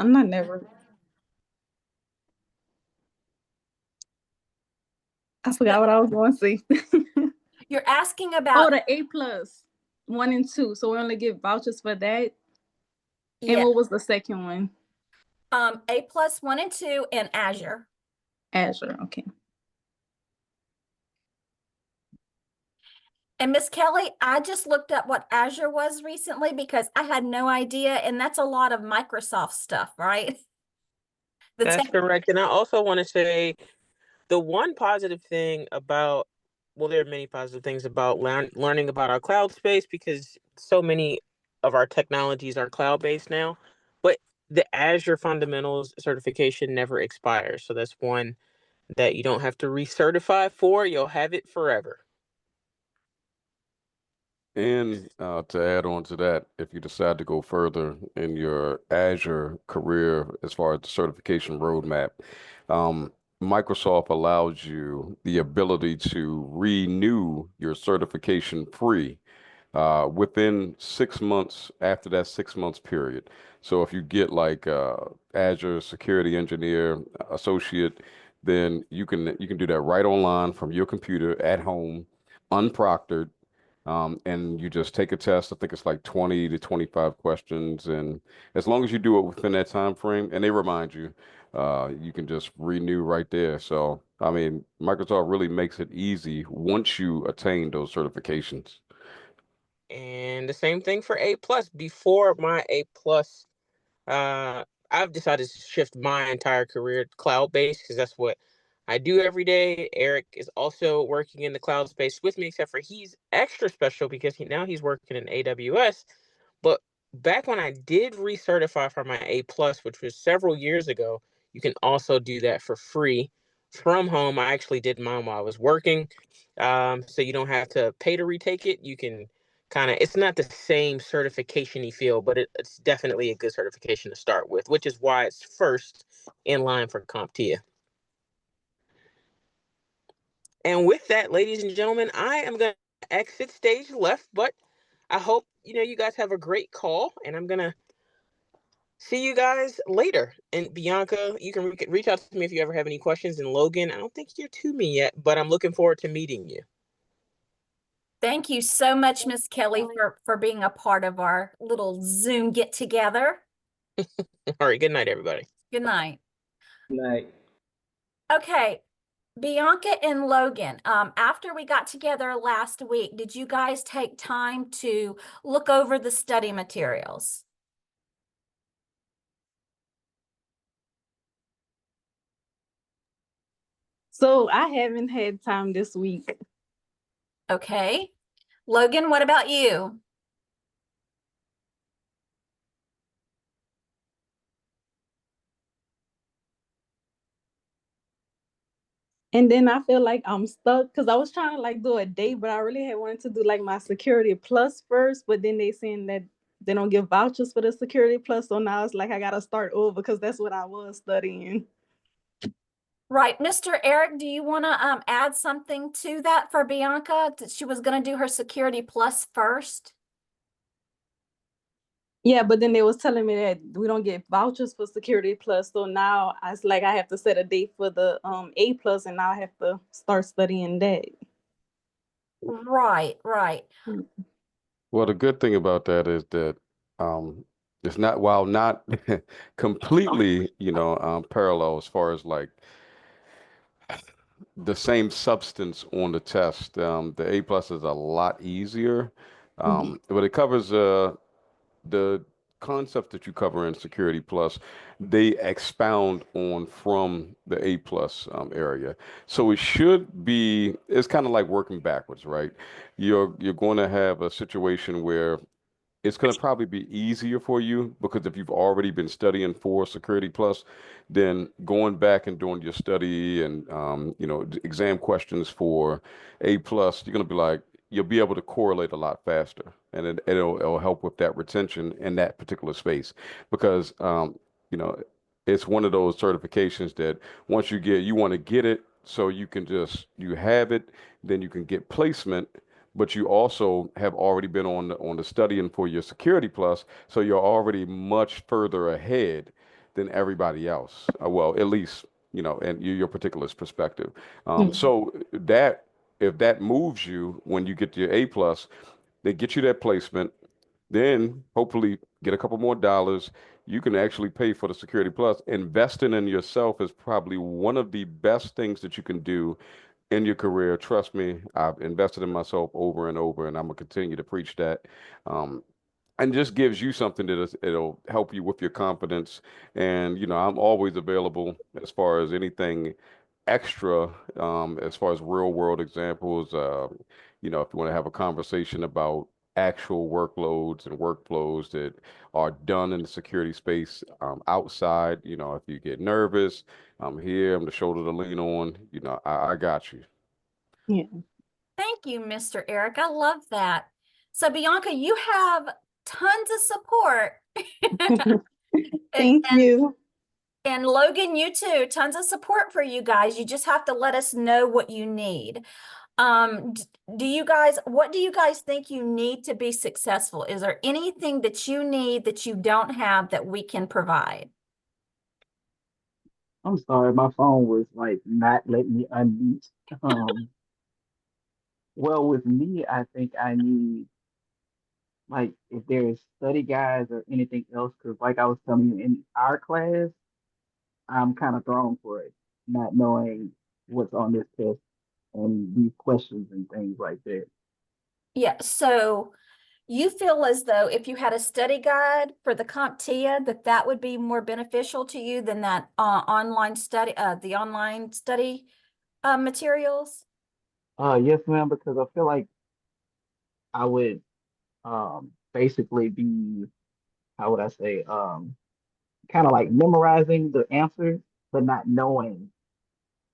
I'm not never. I forgot what I was going to say. You're asking Oh, about, the A plus 1 and 2. So we only get vouchers for that. And yeah, what was the second one? A plus 1 and 2 in Azure. Azure. Okay. And Miss Kelly, I just looked up what Azure was recently because I had no idea, and that's a lot of Microsoft stuff, right? That's correct. And I also want to say the one positive thing about, well, there are many positive things about learning about our cloud space, because so many of our technologies are cloud-based now, but the Azure Fundamentals certification never expires. So that's one that you don't have to recertify for. You'll have it forever. And to add on to that, if you decide to go further in your Azure career as far as the certification roadmap, Microsoft allows you the ability to renew your certification free within 6 months after that 6 months period. So if you get like Azure Security Engineer Associate, then you can do that right online from your computer at home, unproctored, and you just take a test. I think it's like 20 to 25 questions, and as long as you do it within that time frame, and they remind you, you can just renew right there. So, I mean, Microsoft really makes it easy once you attain those certifications. And the same thing for A plus. Before my A plus, I've decided to shift my entire career to cloud-based because that's what I do every day. Eric is also working in the cloud space with me, except for he's extra special because he's working in AWS. But back when I did recertify for my A plus, which was several years ago, you can also do that for free from home. I actually did mine while I was working, so you don't have to pay to retake it. You can it's not the same certification-y feel, but it's definitely a good certification to start with, which is why it's first in line for CompTIA. And with that, ladies and gentlemen, I am going to exit stage left, but I hope you guys have a great call, and I'm going to see you guys later. And Bianca, you can reach out to me if you ever have any questions. And Logan, I don't think you're to me yet, but I'm looking forward to meeting you. Thank you so much, Miss Kelly, for being a part of our little Zoom get together. All right. Good night, everybody. Good night. Good night. Okay. Bianca and Logan, after we got together last week, did you guys take time to look over the study materials? So I haven't had time this week. Okay. Logan, what about you? And then I feel like I'm stuck because I was trying to like do a day, but I really had wanted to do like my Security Plus first. But then they saying that they don't give vouchers for the Security Plus. So now it's like I got to start over because that's what I was studying. Right. Mr. Eric, do you want to add something to that for Bianca? That she was going to do her Security Plus first? Yeah, but then they was telling me that we don't get vouchers for Security Plus. So now it's like I have to set a date for the A plus, and now I have to start studying that. Right, right. Well, the good thing about that is that it's not, while not completely, parallel as far as like the same substance on the test. The A plus is a lot easier, but it covers the concept that you cover in Security Plus. They expound on from the A plus area, so it should be. It's kind of like working backwards, right? You're going to have a situation where it's going to probably be easier for you because if you've already been studying for Security Plus, then going back and doing your study and exam questions for A plus, you're going to be like you'll be able to correlate a lot faster, and it'll help with that retention in that particular space because you know it's one of those certifications that once you want to get it so you have it, then you can get placement, but you also have already been on the studying for your Security Plus, so you're already much further ahead than everybody else. Well, at least, and your particular perspective. Mhm. So that if that moves you when you get to your A plus, they get you that placement, then hopefully get a couple more dollars. You can actually pay for the Security Plus. Investing in yourself is probably one of the best things that you can do in your career. Trust me, I've invested in myself over and over, and I'm gonna continue to preach that. Um, and just gives you something it'll help you with your confidence. And I'm always available as far as anything extra, as far as real world examples. If you want to have a conversation about actual workloads and workflows that are done in the security space, outside, if you get nervous, I'm here. I'm the shoulder to lean on. I got you. Yeah. Thank you, Mr. Eric. I love that. So Bianca, you have tons of support. And, Thank you. and Logan, you too, tons of support for you guys. You just have to let us know what you need. What do you guys think you need to be successful? Is there anything that you need that you don't have that we can provide? I'm sorry, my phone was like not letting me unmute. Um, well, with me, I think I need like if there's study guides or anything else, because like I was telling you in our class, I'm kind of thrown for it, not knowing what's on this test and these questions and things like that. Yeah, so you feel as though if you had a study guide for the CompTIA, that would be more beneficial to you than that the online study materials? Yes, ma'am, because I feel like I would basically be, how would I say, kind of like memorizing the answers, but not knowing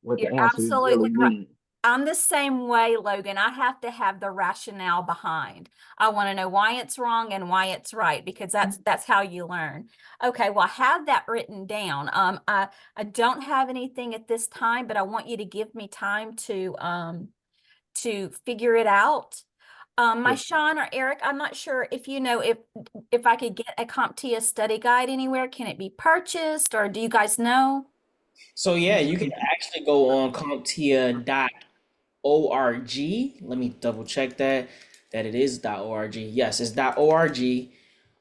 what You're the answers absolutely really right. mean. I'm the same way, Logan. I have to have the rationale behind. I want to know why it's wrong and why it's right, because that's how you learn. Okay, well, I have that written down. I don't have anything at this time, but I want you to give me time to figure it out. My Yes. Sean or Eric, I'm not sure if you know if I could get a CompTIA study guide anywhere. Can it be purchased, or do you guys know? So yeah, you can actually go on CompTIA.org. Let me double check that it is .org. Yes, it's .org.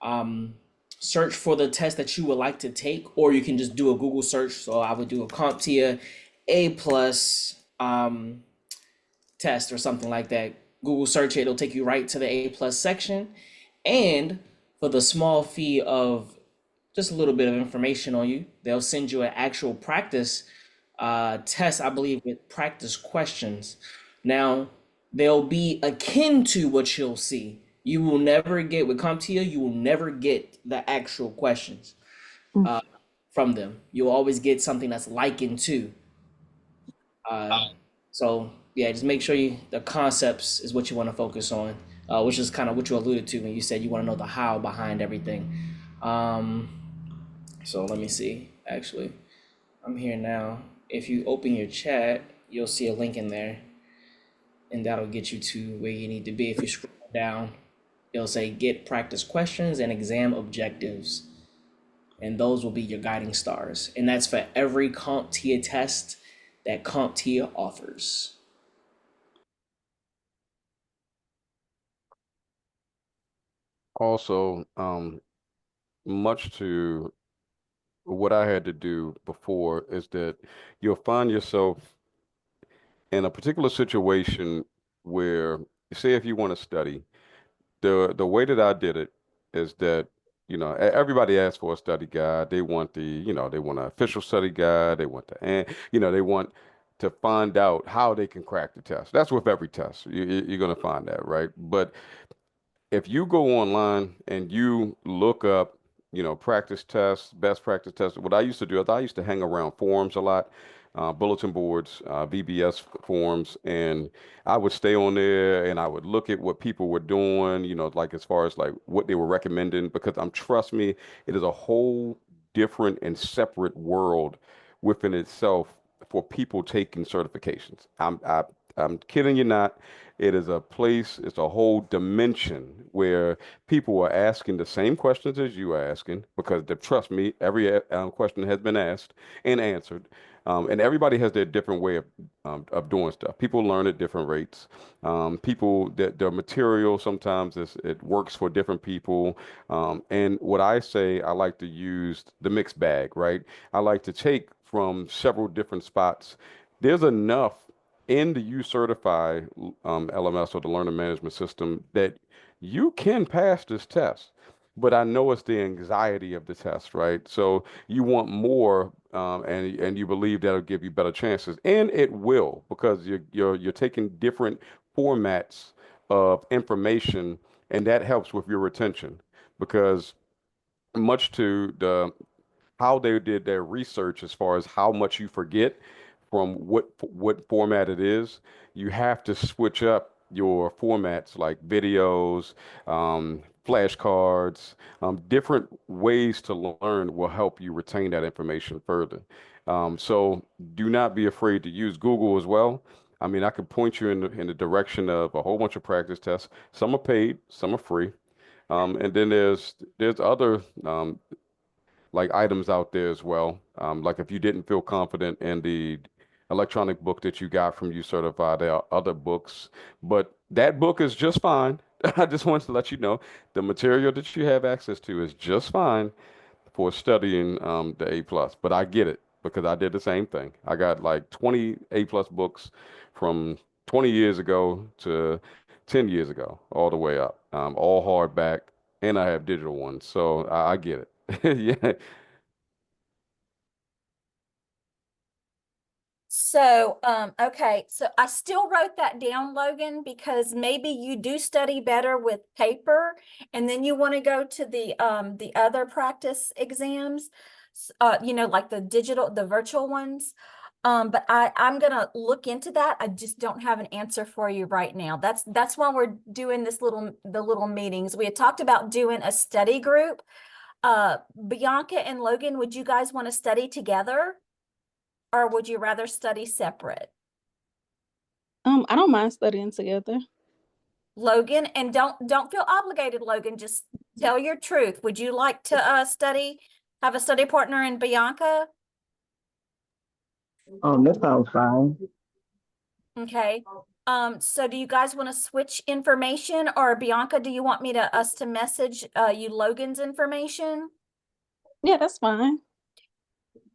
Um, Search for the test that you would like to take, or you can just do a Google search. So I would do a CompTIA A plus test or something like that. Google search it, it'll take you right to the A plus section. And for the small fee of just a little bit of information on you, they'll send you an actual practice test, I believe, with practice questions. Now, they'll be akin to what you'll see. You will never get with CompTIA, you will never get the actual questions Mm. from them. You'll always get something that's likened to. So yeah, just make sure the concepts is what you want to focus on, which is kind of what you alluded to when you said you want to know the how behind everything. Um, so let me see. Actually, I'm here now. If you open your chat, you'll see a link in there, and that'll get you to where you need to be. If you scroll down, it'll say get practice questions and exam objectives, and those will be your guiding stars. And that's for every CompTIA test that CompTIA offers. Also, much to what I had to do before is that you'll find yourself in a particular situation where, say, if you want to study, the way that I did it is that, everybody asks for a study guide. They want they want an official study guide. They want and they want to find out how they can crack the test. That's with every test. You're going to find that, right? But if you go online and you look up, practice tests, best practice tests, what I used to do is I used to hang around forums a lot, bulletin boards, VBS forums, and I would stay on there and I would look at what people were doing, like as far as like what they were recommending, because trust me, it is a whole different and separate world within itself for people taking certifications. I'm kidding you not. It is a place, it's a whole dimension where people are asking the same questions as you are asking because trust me, every question has been asked and answered. And everybody has their different way of doing stuff. People learn at different rates. People, their material sometimes it works for different people. And what I say, I like to use the mixed bag, right? I like to take from several different spots. There's enough in the U Certify LMS or the Learning Management System that you can pass this test. But I know it's the anxiety of the test, right? So you want more, and you believe that'll give you better chances, and it will because you're taking different formats of information, and that helps with your retention because much to the how they did their research as far as how much you forget from what format it is, you have to switch up your formats like videos, flashcards, different ways to learn will help you retain that information further. So do not be afraid to use Google as well. I mean, I could point you in the direction of a whole bunch of practice tests. Some are paid, some are free. And then there's other like items out there as well. Like if you didn't feel confident in the electronic book that you got from You Certified, there are other books, but that book is just fine. I just wanted to let you know the material that you have access to is just fine for studying the A plus. But I get it because I did the same thing. I got like 20 A plus books from 20 years ago to 10 years ago, all the way up, all hardback, and I have digital ones. So I get it. Yeah. So, okay, so I still wrote that down, Logan, because maybe you do study better with paper and then you want to go to the other practice exams, you know, like the virtual ones. But I'm gonna look into that. I just don't have an answer for you right now. That's why we're doing the little meetings. We had talked about doing a study group. Bianca and Logan, would you guys want to study together? Or would you rather study separate? I don't mind studying together. Logan, and don't feel obligated, Logan. Just tell your truth. Would you like to have a study partner in Bianca? That sounds fine. Okay. So do you guys want to switch information, or Bianca, do you want me us to message you Logan's information? Yeah, that's fine.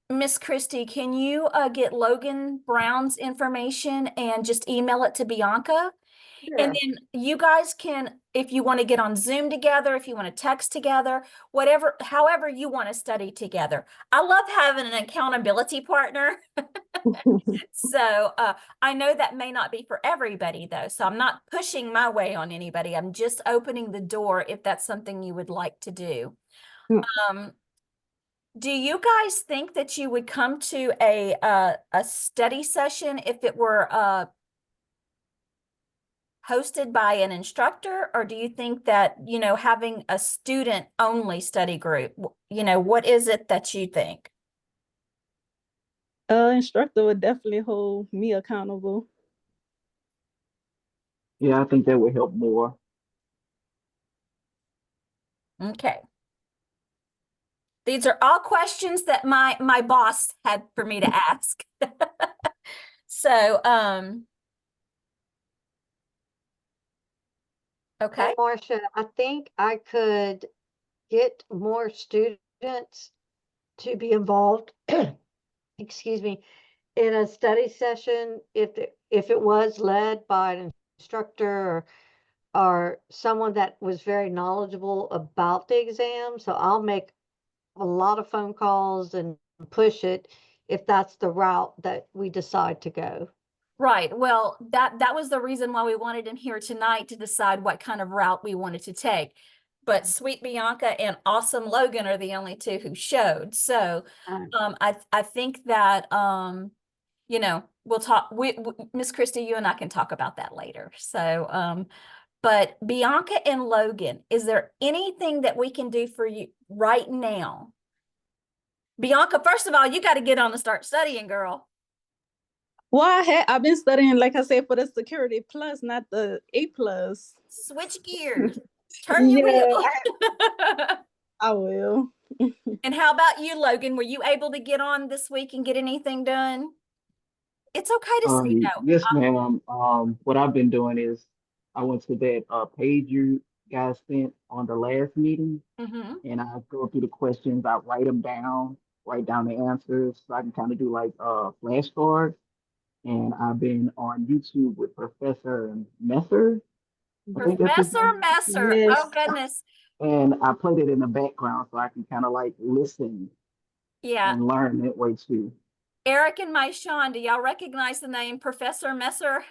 Miss Christie, can you get Logan Brown's information and just email it to Bianca? And then you guys can, if you want to get on Zoom together, if you want to text together, whatever, however you want to study together. I love having an accountability partner. So I know that may not be for everybody though. So I'm not pushing my way on anybody. I'm just opening the door if that's something you would like to do. Mm. Do you guys think that you would come to a study session if it were hosted by an instructor, or do you think that, you know, having a student only study group, you know, what is it that you think? Instructor would definitely hold me accountable. Yeah, I think that would help more. Okay. These are all questions that my boss had for me to ask. So, okay. Marcia, I think I could get more students to be involved, excuse me, in a study session if it was led by an instructor or someone that was very knowledgeable about the exam. So I'll make a lot of phone calls and push it if that's the route that we decide to go. Right. Well, that was the reason why we wanted him here tonight to decide what kind of route we wanted to take. But Sweet Bianca and Awesome Logan are the only two who showed. So I think that you know, we'll talk. Miss Christie, you and I can talk about that later. So but Bianca and Logan, is there anything that we can do for you right now? Bianca, first of all, you got to get on and start studying, girl. Well, I've been studying, like I said, for the security plus, not the A plus. Switch gears. Turn your Yeah, wheel. I will. And how about you, Logan? Were you able to get on this week and get anything done? It's okay to say no. Yes, ma'am. What I've been doing is I went to that page you guys sent on the last meeting, Mm-hmm. and I go through the questions. I write down the answers, so I can kind of do like flashcards. And I've been on YouTube with Professor Messer. I think that's his Professor name. Messer. Yes. Oh, goodness. And I played it in the background so I can kind of like listen Yeah. and learn that way too. Eric and Sean, do y'all recognize the name Professor Messer?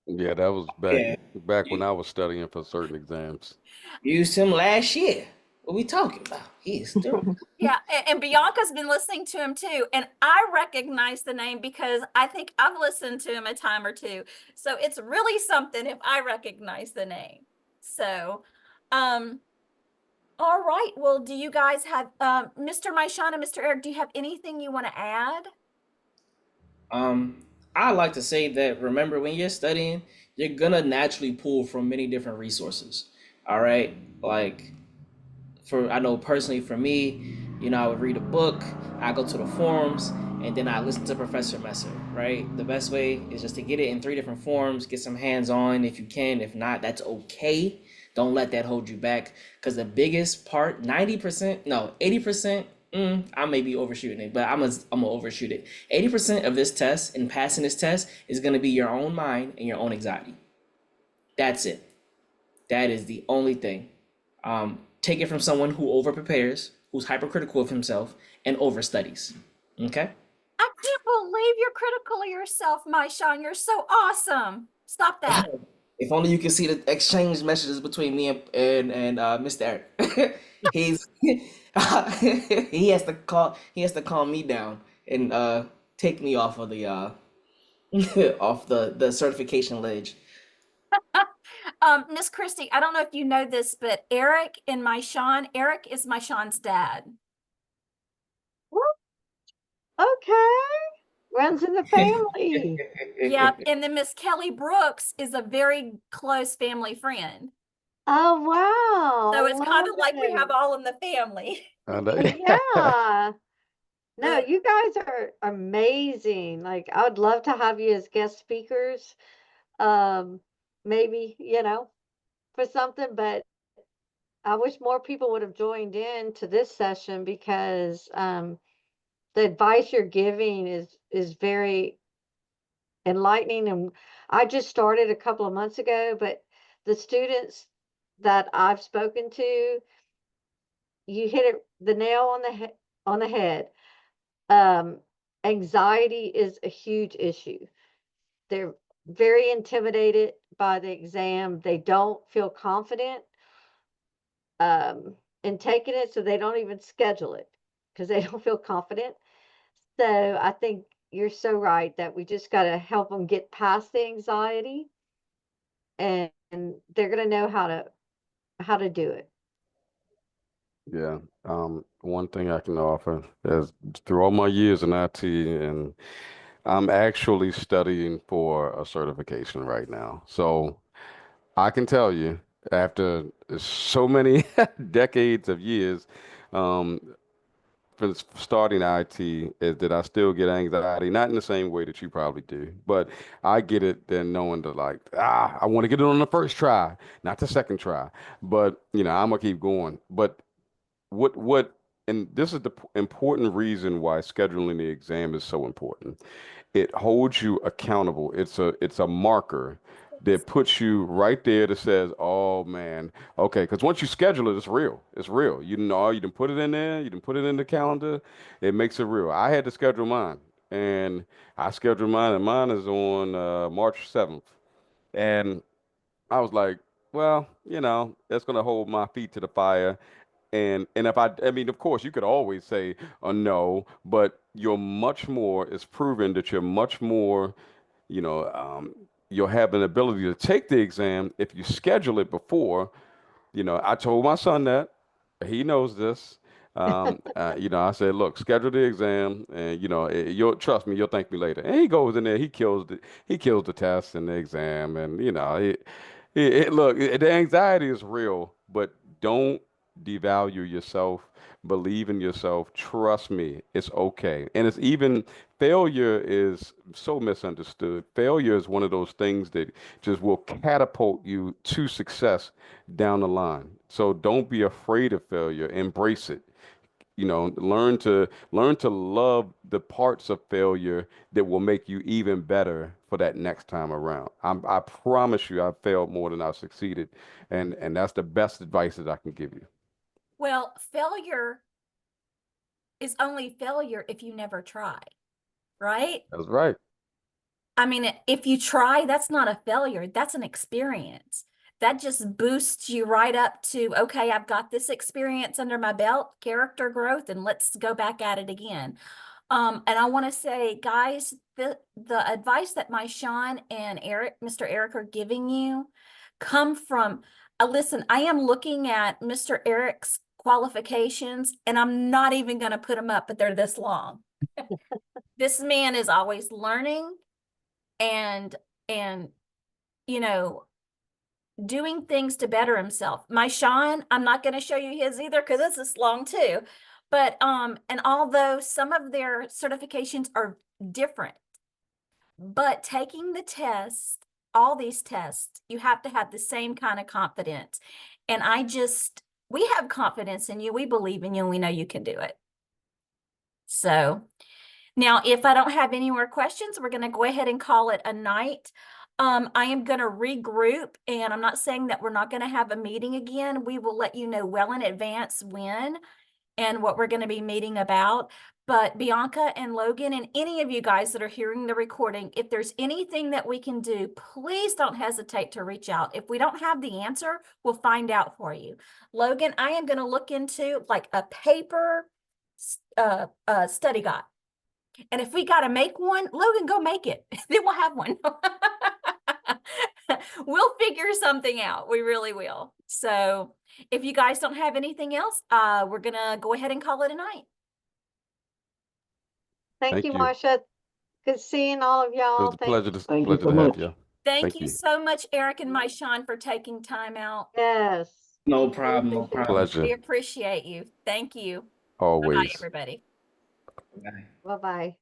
Yeah, that was Yeah. back when I was studying for certain exams. Used him last year. What we talking about? He's still. Yeah, and Bianca's been listening to him too. And I recognize the name because I think I've listened to him a time or two. So it's really something if I recognize the name. So, all right. Well, do you guys have, Mr. Maishan and Mr. Eric, do you have anything you want to add? I like to say that remember when you're studying, you're gonna naturally pull from many different resources. All right, like I know personally for me, I would read a book, I go to the forums, and then I listen to Professor Messer. Right, the best way is just to get it in 3 different forms, get some hands on if you can. If not, that's okay. Don't let that hold you back, because the biggest part, 90%, no, 80%. I may be overshooting it, but I'm gonna overshoot it. 80% of this test and passing this test is gonna be your own mind and your own anxiety. That's it. That is the only thing. Take it from someone who over prepares, who's hypercritical of himself, and overstudies. Okay. I can't believe you're critical of yourself, Maishan. You're so awesome. Stop that. If only you can see the exchange messages between me and Mr. Eric. He's he has to calm me down and take me off of the off the certification ledge. Miss Christie, I don't know if you know this, but Eric and Eric is Maishan's dad. Okay. Runs in the family. Yep. And then Miss Kelly Brooks is a very close family friend. Oh, wow. So I it's kind of love like we have it. all in the family. Yeah. No, you guys are amazing. Like, I would love to have you as guest speakers. Maybe, for something, but I wish more people would have joined in to this session because the advice you're giving is very enlightening. And I just started a couple of months ago, but the students that I've spoken to, you hit it the nail on the head. Anxiety is a huge issue. They're very intimidated by the exam. They don't feel confident in taking it, so they don't even schedule it because they don't feel confident. So I think you're so right that we just got to help them get past the anxiety, and they're going to know how to do it. Yeah. One thing I can offer is through all my years in IT, and I'm actually studying for a certification right now. So I can tell you, after so many decades of years, um, for starting IT, is that I still get anxiety, not in the same way that you probably do, but I get it then knowing that like, I want to get it on the first try, not the second try. But I'm gonna keep going. But what and this is the important reason why scheduling the exam is so important. It holds you accountable. It's a marker that puts you right there that says, "Oh man, okay." Because once you schedule it, it's real. It's real. You can put it in there. You can put it in the calendar. It makes it real. I had to schedule mine, and I scheduled mine, and mine is on March 7th. And I was like, well, that's gonna hold my feet to the fire. And if I mean, of course, you could always say no, but it's proven that you're much more, you know, um, you'll have an ability to take the exam if you schedule it before. I told my son that he knows this. I said, look, schedule the exam, and you'll trust me, you'll thank me later. And he goes in there, he kills the test and the exam, and look, the anxiety is real, but don't devalue yourself. Believe in yourself. Trust me, it's okay. And it's even failure is so misunderstood. Failure is one of those things that just will catapult you to success down the line. So don't be afraid of failure. Embrace it. Learn to love the parts of failure that will make you even better for that next time around. I promise you, I've failed more than I've succeeded, and that's the best advice that I can give you. Well, failure is only failure if you never try, right? That's right. I mean, if you try, that's not a failure. That's an experience. That just boosts you right up to, okay, I've got this experience under my belt, character growth, and let's go back at it again. And I want to say, guys, the advice that my Sean and Mr. Eric are giving you come from, listen, I am looking at Mr. Eric's qualifications, and I'm not even going to put them up, but they're this long. This man is always learning and doing things to better himself. My Sean, I'm not going to show you his either because this is long too. But and although some of their certifications are different, but taking the test, all these tests, you have to have the same kind of confidence. And we have confidence in you. We believe in you, and we know you can do it. So now, if I don't have any more questions, we're going to go ahead and call it a night. I am going to regroup, and I'm not saying that we're not going to have a meeting again. We will let you know well in advance when and what we're going to be meeting about. But Bianca and Logan and any of you guys that are hearing the recording, if there's anything that we can do, please don't hesitate to reach out. If we don't have the answer, we'll find out for you. Logan, I am going to look into like a paper study guide. And if we got to make one, Logan, go make it. Then we'll have one. We'll figure something out. We really will. So if you guys don't have anything else, we're going to go ahead and call it a night. Thank you, you. Marcia. Good seeing all of It y'all. was a pleasure to Thank you so have much. you. Thank you so much, Eric and my Sean, for taking time out. Yes. No problem. No A problem. pleasure. We appreciate you. Thank you. Always. Bye, everybody. Bye. Bye-bye.